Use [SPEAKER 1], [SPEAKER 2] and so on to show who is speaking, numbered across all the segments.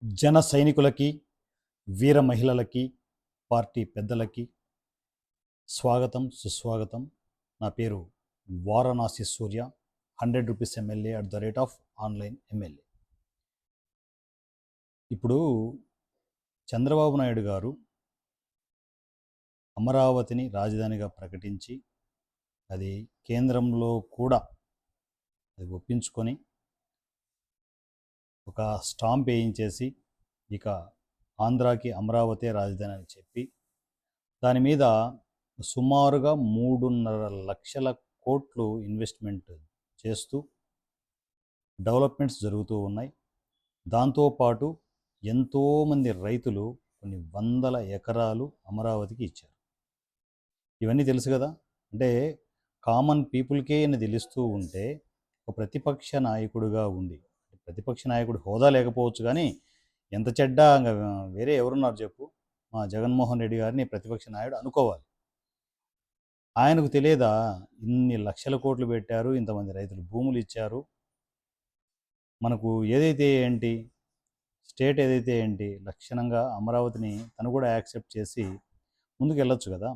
[SPEAKER 1] జన సైనికులకి, వీర మహిళలకి, పార్టీ పెద్దలకి స్వాగతం, సుస్వాగతం. నా పేరు వారణాసి సూర్య, 100 rupees MLA at the rate of online MLA. ఇప్పుడు చంద్రబాబు నాయుడు గారు అమరావతిని రాజధానిగా ప్రకటించి అది కేంద్రంలో కూడా అది ఒప్పించుకొని ఒక స్టాంప్ వేయించేసి ఇక ఆంధ్రాకి అమరావతి రాజధాని అని చెప్పి దాని మీద సుమారుగా 3.5 లక్షల కోట్లు ఇన్వెస్ట్మెంట్ చేస్తూ డెవలప్మెంట్స్ జరుగుతూ ఉన్నాయి. దాంతోపాటు ఎంతోమంది రైతులు కొన్ని వందల ఎకరాలు అమరావతికి ఇచ్చారు. ఇవన్నీ తెలుసు కదా. అంటే కామన్ పీపుల్కే అని తెలుస్తూ ఉంటే ఒక ప్రతిపక్ష నాయకుడిగా ఉండి, ప్రతిపక్ష నాయకుడి హోదా లేకపోవచ్చు కానీ ఎంత చెడ్డ వేరే ఎవరున్నారు చెప్పు, మా జగన్మోహన్ రెడ్డి గారిని ప్రతిపక్ష నాయకుడు అనుకోవాలి. ఆయనకు తెలియదా ఇన్ని లక్షల కోట్లు పెట్టారు, ఇంతమంది రైతులు భూములు ఇచ్చారు, మనకు ఏదైతే ఏంటి స్టేట్ ఏదైతే ఏంటి లక్షణంగా అమరావతిని తను కూడా యాక్సెప్ట్ చేసి ముందుకు వెళ్ళొచ్చు కదా.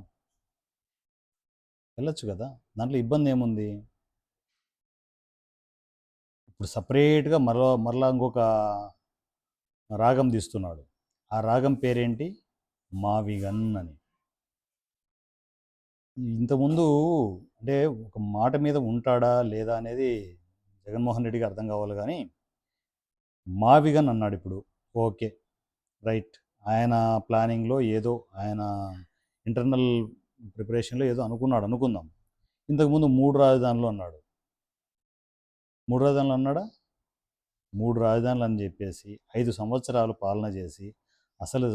[SPEAKER 1] దాంట్లో ఇబ్బంది ఏముంది? ఇప్పుడు సపరేట్గా మరలా ఇంకొక రాగం తీస్తున్నాడు. ఆ రాగం పేరేంటి? మావిగన్ అని. ఇంతకుముందు అంటే ఒక మాట మీద ఉంటాడా లేదా అనేది జగన్మోహన్ రెడ్డికి అర్థం కావాలి కానీ మావిగన్ అన్నాడు ఇప్పుడు. Okay, right. ఆయన ప్లానింగ్లో ఏదో ఆయన ఇంటర్నల్ ప్రిపరేషన్లో ఏదో అనుకుందాం. ఇంతకుముందు 3 రాజధానులు అన్నాడు. 3 రాజధానులు అన్నాడా? 3 రాజధానులు అని చెప్పేసి 5 సంవత్సరాలు పాలన చేసి అసలు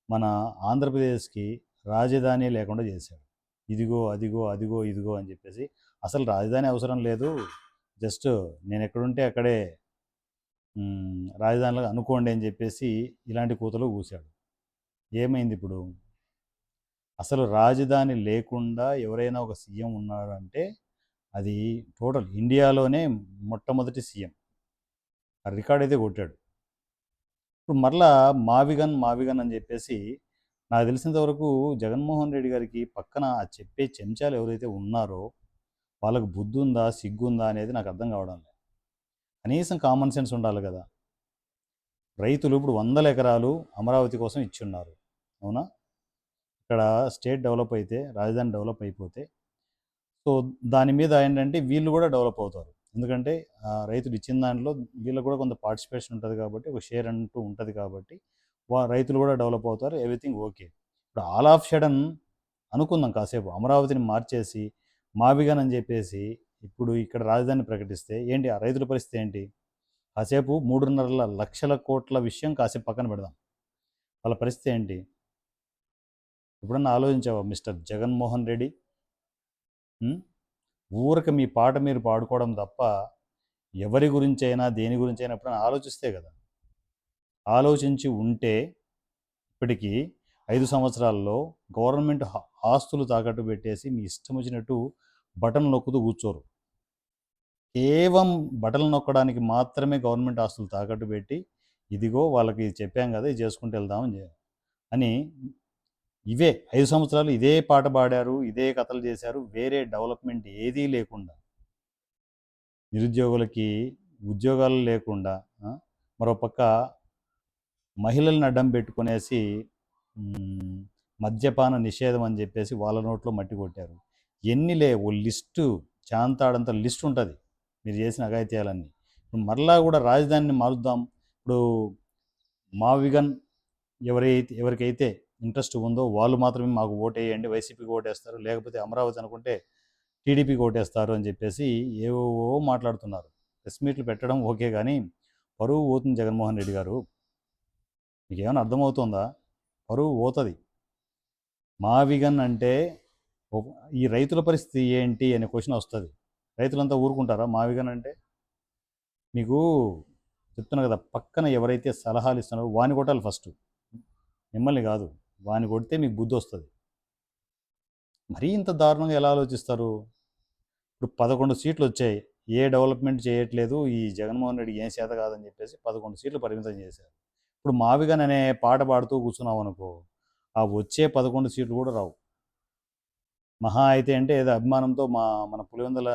[SPEAKER 1] మన ఆంధ్రప్రదేశ్కి రాజధాని లేకుండా చేశాడు. ఇదిగో ఇదిగో అని చెప్పేసి అసలు రాజధాని అవసరం లేదు, జస్ట్ నేను ఎక్కడుంటే అక్కడే రాజధానిలో అనుకోండి అని చెప్పేసి ఇలాంటి కూతలు కూశాడు. ఏమైంది ఇప్పుడు? అసలు రాజధాని లేకుండా ఎవరైనా ఒక సీఎం ఉన్నాడంటే అది టోటల్ ఇండియాలోనే మొట్టమొదటి సీఎం. ఆ రికార్డ్ అయితే కొట్టాడు. ఇప్పుడు మరలా మావిగన్ అని చెప్పేసి నాకు తెలిసినంత వరకు జగన్మోహన్ రెడ్డి గారికి పక్కన ఆ చెప్పే చెంచాలు ఎవరైతే ఉన్నారో వాళ్ళకు బుద్ధి ఉందా, సిగ్గుందా అనేది నాకు అర్థం కావడం లేదు. కనీసం కామన్ సెన్స్ ఉండాలి కదా. రైతులు ఇప్పుడు 100 ఎకరాలు అమరావతి కోసం ఇచ్చున్నారు, అవునా? ఇక్కడ స్టేట్ డెవలప్ అయితే, రాజధాని డెవలప్ అయిపోతే సో దాని మీద ఏంటంటే వీళ్ళు కూడా డెవలప్ అవుతారు. ఎందుకంటే రైతులు ఇచ్చిన దాంట్లో వీళ్ళకి కూడా కొంత పార్టిసిపేషన్ ఉంటుంది కాబట్టి, ఒక షేర్ అంటూ ఉంటుంది కాబట్టి రైతులు కూడా డెవలప్ అవుతారు, ఎవ్రీథింగ్ ఓకే. ఇప్పుడు ఆల్ ఆఫ్ సడన్ అనుకుందాం కాసేపు అమరావతిని మార్చేసి మావిగన్ అని చెప్పేసి ఇప్పుడు ఇక్కడ రాజధాని ప్రకటిస్తే ఏంటి ఆ రైతుల పరిస్థితి ఏంటి? కాసేపు 3.5 లక్షల కోట్ల విషయం కాసేపు పక్కన పెడదాం, వాళ్ళ పరిస్థితి ఏంటి? ఎప్పుడన్నా ఆలోచించావా మిస్టర్ జగన్మోహన్ రెడ్డి? ఊరక మీ పాట మీరు పాడుకోవడం తప్ప ఎవరి గురించి అయినా దేని గురించి అయినా ఎప్పుడైనా ఆలోచిస్తే కదా. ఆలోచించి ఉంటే ఇప్పటికీ 5 సంవత్సరాల్లో గవర్నమెంట్ ఆస్తులు తాకట్టు పెట్టేసి మీ ఇష్టం వచ్చినట్టు బటన్ నొక్కుతూ కూర్చోరు. కేవలం బటన్లు నొక్కడానికి మాత్రమే గవర్నమెంట్ ఆస్తులు తాకట్టు పెట్టి ఇదిగో వాళ్ళకి చెప్పాం కదా ఇది చేసుకుంటూ వెళ్దామని అని ఇవే 5 సంవత్సరాలు ఇదే పాట పాడారు, ఇదే కథలు చేశారు, వేరే డెవలప్మెంట్ ఏదీ లేకుండా, నిరుద్యోగులకి ఉద్యోగాలు లేకుండా, మరోపక్క మహిళల్ని అడ్డం పెట్టుకునేసి మద్యపాన నిషేధం అని చెప్పేసి వాళ్ళ నోట్లో మట్టి కొట్టారు. ఓ లిస్టు, చాంతాడంత లిస్ట్ ఉంటుంది మీరు చేసిన అఘాయిత్యాలన్నీ. ఇప్పుడు మరలా కూడా రాజధానిని మారుద్దాం. ఇప్పుడు మావిగన్ ఎవరికైతే ఇంట్రెస్ట్ ఉందో వాళ్ళు మాత్రమే మాకు ఓటేయండి, వైసీపీకి ఓటేస్తారు, లేకపోతే అమరావతి అనుకుంటే టీడీపీకి ఓటేస్తారు అని చెప్పేసి ఏవో మాట్లాడుతున్నారు. ప్రెస్ మీట్లు పెట్టడం ఓకే కానీ పరువు పోతుంది జగన్మోహన్ రెడ్డి గారు. మీకు ఏమైనా అర్థమవుతుందా? పరువు పోతుంది. మావిగన్ అంటే ఈ రైతుల పరిస్థితి ఏంటి అనే క్వశ్చన్ వస్తుంది. రైతులంతా ఊరుకుంటారా మావిగన్ అంటే? మీకు చెప్తున్నా కదా, పక్కన ఎవరైతే సలహాలు ఇస్తున్నారో వాని కొట్టాలి ఫస్ట్, మిమ్మల్ని కాదు. వాని కొడితే మీకు బుద్ధి వస్తుంది. మరీ ఇంత దారుణంగా ఎలా ఆలోచిస్తారు? ఇప్పుడు 11 సీట్లు వచ్చాయి, ఏ డెవలప్మెంట్ చేయట్లేదు ఈ జగన్మోహన్ రెడ్డి, ఏం చేత కాదని చెప్పేసి 11 సీట్లు పరిమితం చేశారు. ఇప్పుడు మావిగన్ అనే పాట పాడుతూ కూర్చున్నాం అనుకో, ఆ వచ్చే 11 సీట్లు కూడా రావు. మహా అయితే అంటే ఏదో అభిమానంతో మన పులివెందుల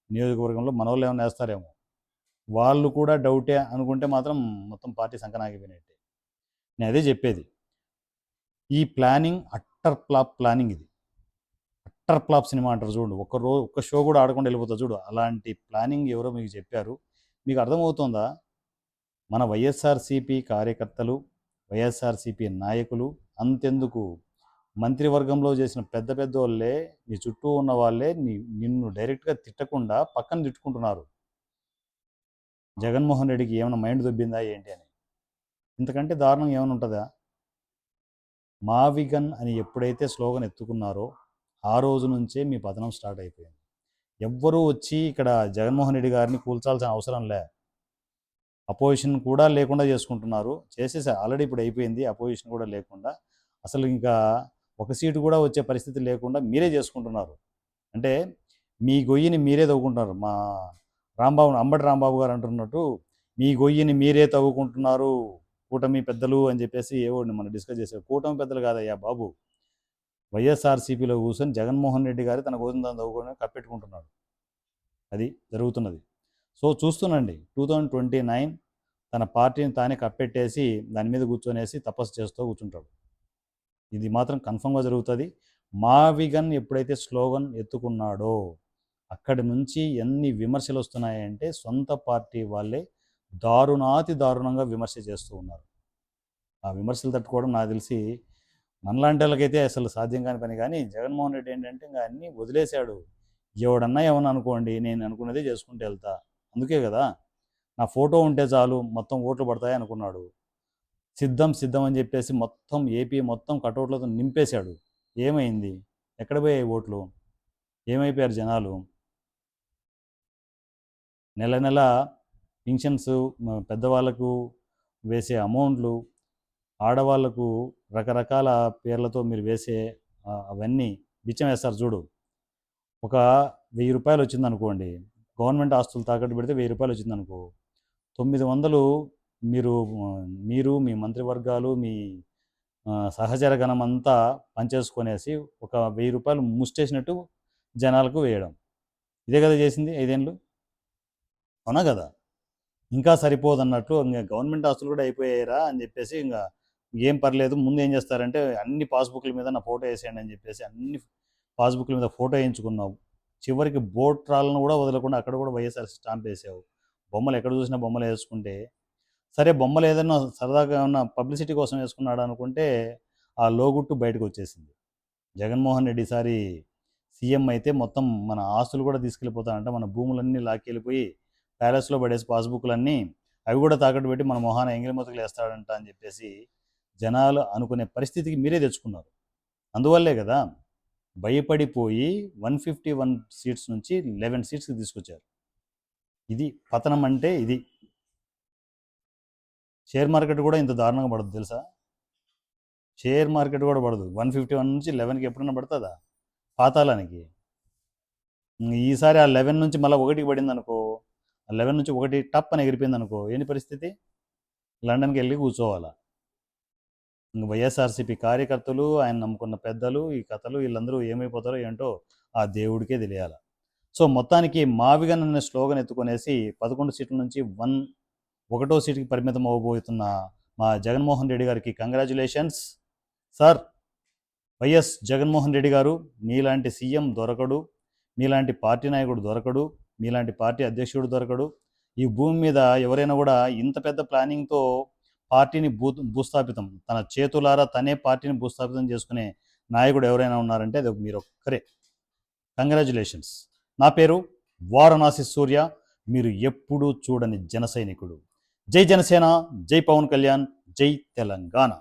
[SPEAKER 1] నియోజకవర్గంలో మనోళ్ళు ఏమైనా వేస్తారేమో. వాళ్ళు కూడా డౌటే అనుకుంటే మాత్రం మొత్తం పార్టీ సంకనాగిపోయినట్టే. నేను అదే చెప్పేది. ఈ ప్లానింగ్ అట్టర్ ఫ్లాప్ ప్లానింగ్ ఇది. అట్టర్ ఫ్లాప్ సినిమా అంటారు చూడు, ఒక్క షో కూడా ఆడకుండా వెళ్ళిపోతుంది చూడు, అలాంటి ప్లానింగ్ ఎవరో మీకు చెప్పారు. మీకు అర్థమవుతుందా? మన వైఎస్ఆర్సీపీ కార్యకర్తలు, వైఎస్ఆర్సీపీ నాయకులు, అంతెందుకు మంత్రివర్గంలో చేసిన పెద్ద పెద్ద వాళ్ళే, నీ చుట్టూ ఉన్న వాళ్ళే నిన్ను డైరెక్ట్గా తిట్టకుండా పక్కన తిట్టుకుంటున్నారు. జగన్మోహన్ రెడ్డికి ఏమైనా మైండ్ దొబ్బిందా ఏంటి అని. ఇంతకంటే దారుణం ఏమైనా ఉంటుందా? మావిగన్ అని ఎప్పుడైతే స్లోగన్ ఎత్తుకున్నారో ఆ రోజు నుంచే మీ పతనం స్టార్ట్ అయిపోయింది. ఎవ్వరూ వచ్చి ఇక్కడ జగన్మోహన్ రెడ్డి గారిని కూల్చాల్సిన అవసరం లే. అపోజిషన్ కూడా లేకుండా చేసుకుంటున్నారు. చేసేసారు ఆల్రెడీ, ఇప్పుడు అయిపోయింది. అపోజిషన్ కూడా లేకుండా అసలు ఇంకా ఒక సీటు కూడా వచ్చే పరిస్థితి లేకుండా మీరే చేసుకుంటున్నారు. అంటే మీ గొయ్యిని మీరే తవ్వుకుంటున్నారు. మా అంబటి రాంబాబు గారు అంటున్నట్టు మీ గొయ్యిని మీరే తవ్వుకుంటున్నారు కూటమి పెద్దలు అని చెప్పేసి ఏవోడిని మనం డిస్కస్ చేసాం. కూటమి పెద్దలు కాదయ్యా బాబు, వైఎస్ఆర్సీపీలో కూర్చొని జగన్మోహన్ రెడ్డి గారు తన కోసం తను తవ్వుకొని కప్పెట్టుకుంటున్నాడు. అది జరుగుతున్నది. సో చూస్తున్నాండి, 2029 తన పార్టీని తానే కప్పెట్టేసి దాని మీద కూర్చొనేసి తపస్సు చేస్తూ కూర్చుంటాడు. ఇది మాత్రం కన్ఫర్మ్గా జరుగుతుంది. మావిగన్ ఎప్పుడైతే స్లోగన్ ఎత్తుకున్నాడో అక్కడి నుంచి ఎన్ని విమర్శలు వస్తున్నాయంటే సొంత పార్టీ వాళ్ళే దారుణాతి దారుణంగా విమర్శ చేస్తూ ఉన్నారు. ఆ విమర్శలు తట్టుకోవడం నాకు తెలిసి మనలాంటి వాళ్ళకైతే అసలు సాధ్యం కాని పని. కానీ జగన్మోహన్ రెడ్డి ఏంటంటే ఇంకా అన్నీ వదిలేశాడు. ఎవడన్నా ఏమన్నా అనుకోండి, నేను అనుకున్నదే చేసుకుంటూ వెళ్తా. అందుకే కదా నా ఫోటో ఉంటే చాలు మొత్తం ఓట్లు పడతాయి అనుకున్నాడు. సిద్ధం అని చెప్పేసి మొత్తం ఏపీ మొత్తం కటౌట్లతో నింపేశాడు. ఏమైంది? ఎక్కడ పోయాయి ఓట్లు? ఏమైపోయారు జనాలు? నెల నెల పింఛన్స్, పెద్దవాళ్ళకు వేసే అమౌంట్లు, ఆడవాళ్లకు రకరకాల పేర్లతో మీరు వేసే అవన్నీ బిచ్చం వేస్తారు చూడు. ఒక 1000 రూపాయలు వచ్చిందనుకోండి, గవర్నమెంట్ ఆస్తులు తాకట్టు పెడితే 1000 రూపాయలు వచ్చిందనుకో, 900 మీరు మీ మంత్రివర్గాలు మీ సహచర గణం అంతా పనిచేసుకొనేసి ఒక 1000 రూపాయలు ముష్టేసినట్టు జనాలకు వేయడం. ఇదే కదా చేసింది 5 ఏళ్ళు. అవునా కదా? ఇంకా సరిపోదన్నట్లు ఇంకా గవర్నమెంట్ ఆస్తులు కూడా అయిపోయారా అని చెప్పేసి ఇంకా ఏం పర్లేదు, ముందు ఏం చేస్తారంటే అన్ని పాస్బుక్ల మీద నా ఫోటో వేసేయండి అని చెప్పేసి అన్ని పాస్బుక్ల మీద ఫోటో వేయించుకున్నావు. చివరికి బోట్రాలను కూడా వదలకుండా అక్కడ కూడా వైఎస్ఆర్ స్టాంప్ వేసావు. బొమ్మలు ఎక్కడ చూసినా బొమ్మలు వేసుకుంటే సరే, బొమ్మలు ఏదైనా సరదాగా ఏమన్నా పబ్లిసిటీ కోసం వేసుకున్నాడు అనుకుంటే ఆ లోగుట్టు బయటకు వచ్చేసింది. జగన్మోహన్ రెడ్డి ఈసారి సీఎం అయితే మొత్తం మన ఆస్తులు కూడా తీసుకెళ్ళిపోతాడంట. మన భూములన్నీ లాక్కెళ్ళిపోయి ప్యాలెస్లో పడేసి పాస్బుక్లన్నీ అవి కూడా తాకట్టు పెట్టి మన మొహాన ఎంగిలి మొతకులు వేస్తాడంట అని చెప్పేసి జనాలు అనుకునే పరిస్థితికి మీరే తెచ్చుకున్నారు. అందువల్లే కదా భయపడిపోయి 151 సీట్స్ నుంచి 11 సీట్స్కి తీసుకొచ్చారు. ఇది పతనం అంటే ఇది. షేర్ మార్కెట్ కూడా ఇంత దారుణంగా పడదు తెలుసా? షేర్ మార్కెట్ కూడా పడదు. 151 నుంచి 11కి ఎప్పుడన్నా పడుతుందా? పాతాళానికి. ఈసారి ఆ 11 నుంచి మళ్ళీ 1కి పడింది అనుకో, 11 నుంచి 1 టప్ అని ఎగిరిపోయింది అనుకో, ఏంటి పరిస్థితి? లండన్కి వెళ్ళి కూర్చోవాలా. ఇంక వైఎస్ఆర్సీపీ కార్యకర్తలు, ఆయన నమ్ముకున్న పెద్దలు, ఈ కథలు వీళ్ళందరూ ఏమైపోతారో ఏంటో ఆ దేవుడికే తెలియాలి. సో మొత్తానికి మావిగన్ అనే స్లోగన్ ఎత్తుకొనేసి 11 సీట్ల నుంచి 1వ సీటుకి పరిమితం అవ్వబోతున్న మా జగన్మోహన్ రెడ్డి గారికి congratulations sir. YS Jaganmohan Reddy గారు, మీలాంటి సీఎం దొరకడు, మీలాంటి పార్టీ నాయకుడు దొరకడు, మీలాంటి పార్టీ అధ్యక్షుడు దొరకడు. ఈ భూమి మీద ఎవరైనా కూడా ఇంత పెద్ద ప్లానింగ్తో పార్టీని భూస్థాపితం, తన చేతులారా తనే పార్టీని భూస్థాపితం చేసుకునే నాయకుడు ఎవరైనా ఉన్నారంటే అది మీరు ఒక్కరే. కంగ్రాచులేషన్స్. నా పేరు వారణాసి సూర్య. మీరు ఎప్పుడూ చూడని జన సైనికుడు. జై జనసేన, జై పవన్ కళ్యాణ్, జై తెలంగాణ.